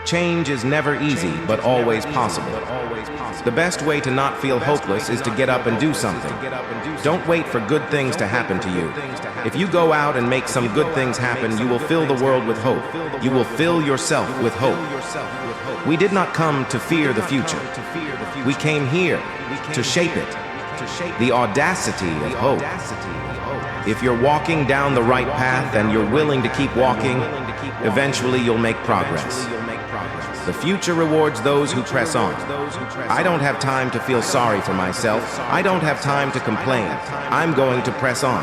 Change is never easy, but always possible. The best way to not feel hopeless is to get up and do something. Don't wait for good things to happen to you. If you go out and make some good things happen, you will fill the world with hope. You will fill yourself with hope. We did not come to fear the future. We came here to shape it. The audacity of hope. If you're walking down the right path and you're willing to keep walking, eventually you'll make progress. The future rewards those who press on. I don't have time to feel sorry for myself. I don't have time to complain. I'm going to press on.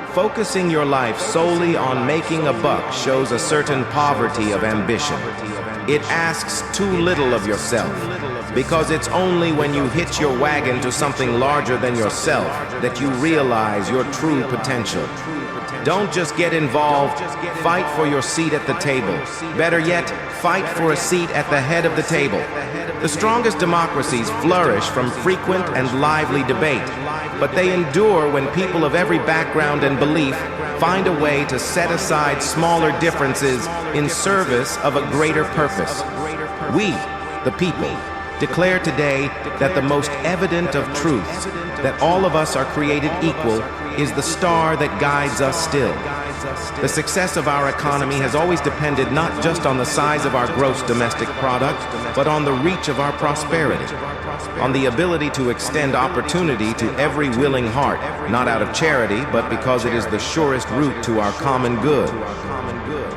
Focusing your life solely on making a buck shows a certain poverty of ambition. It asks too little of yourself, because it's only when you hitch your wagon to something larger than yourself that you realize your true potential. Don't just get involved, fight for your seat at the table. Better yet, fight for a seat at the head of the table. The strongest democracies flourish from frequent and lively debate, but they endure when people of every background and belief find a way to set aside smaller differences in service of a greater purpose. We, the people, declare today that the most evident of truths, that all of us are created equal, is the star that guides us still. The success of our economy has always depended not just on the size of our gross domestic product, but on the reach of our prosperity, on the ability to extend opportunity to every willing heart, not out of charity, but because it is the surest route to our common good.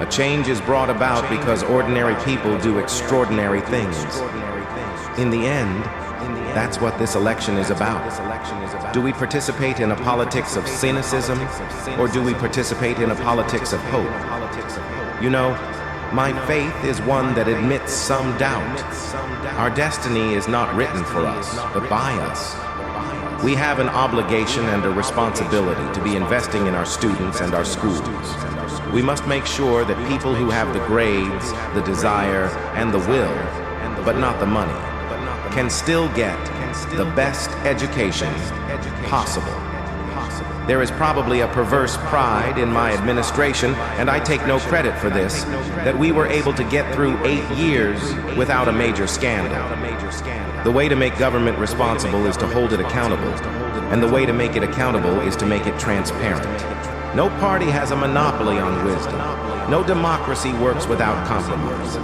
A change is brought about because ordinary people do extraordinary things. In the end, that's what this election is about. Do we participate in a politics of cynicism, or do we participate in a politics of hope? You know, my faith is one that admits some doubt. Our destiny is not written for us, but by us. We have an obligation and a responsibility to be investing in our students and our schools. We must make sure that people who have the grades, the desire, and the will, but not the money, can still get the best education possible. There is probably a perverse pride in my administration, and I take no credit for this, that we were able to get through 8 years without a major scandal. The way to make government responsible is to hold it accountable, and the way to make it accountable is to make it transparent. No party has a monopoly on wisdom. No democracy works without compromise.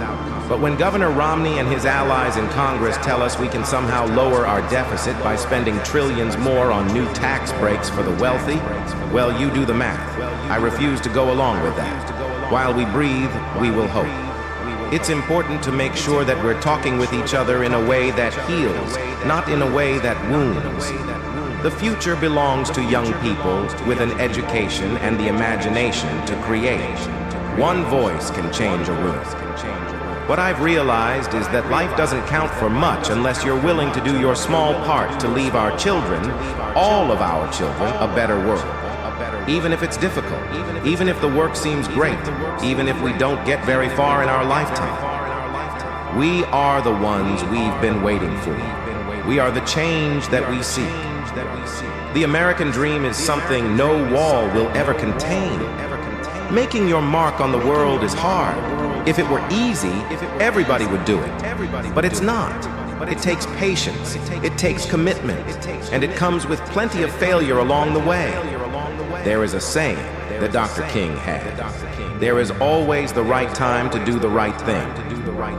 But when Governor Romney and his allies in Congress tell us we can somehow lower our deficit by spending trillions more on new tax breaks for the wealthy, well, you do the math. I refuse to go along with that. While we breathe, we will hope. It's important to make sure that we're talking with each other in a way that heals, not in a way that wounds. The future belongs to young people with an education and the imagination to create. One voice can change a room. What I've realized is that life doesn't count for much unless you're willing to do your small part to leave our children, all of our children, a better world. Even if it's difficult, even if the work seems great, even if we don't get very far in our lifetime. We are the ones we've been waiting for. We are the change that we seek. The American dream is something no wall will ever contain. Making your mark on the world is hard. If it were easy, everybody would do it. But it's not. It takes patience, it takes commitment, and it comes with plenty of failure along the way. There is a saying that Dr. King had. There is always the right time to do the right thing.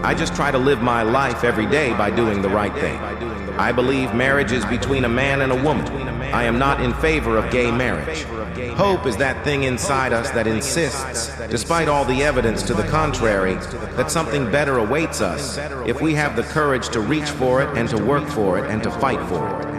I just try to live my life every day by doing the right thing. I believe marriage is between a man and a woman. I am not in favor of gay marriage. Hope is that thing inside us that insists, despite all the evidence to the contrary, that something better awaits us if we have the courage to reach for it and to work for it and to fight for it.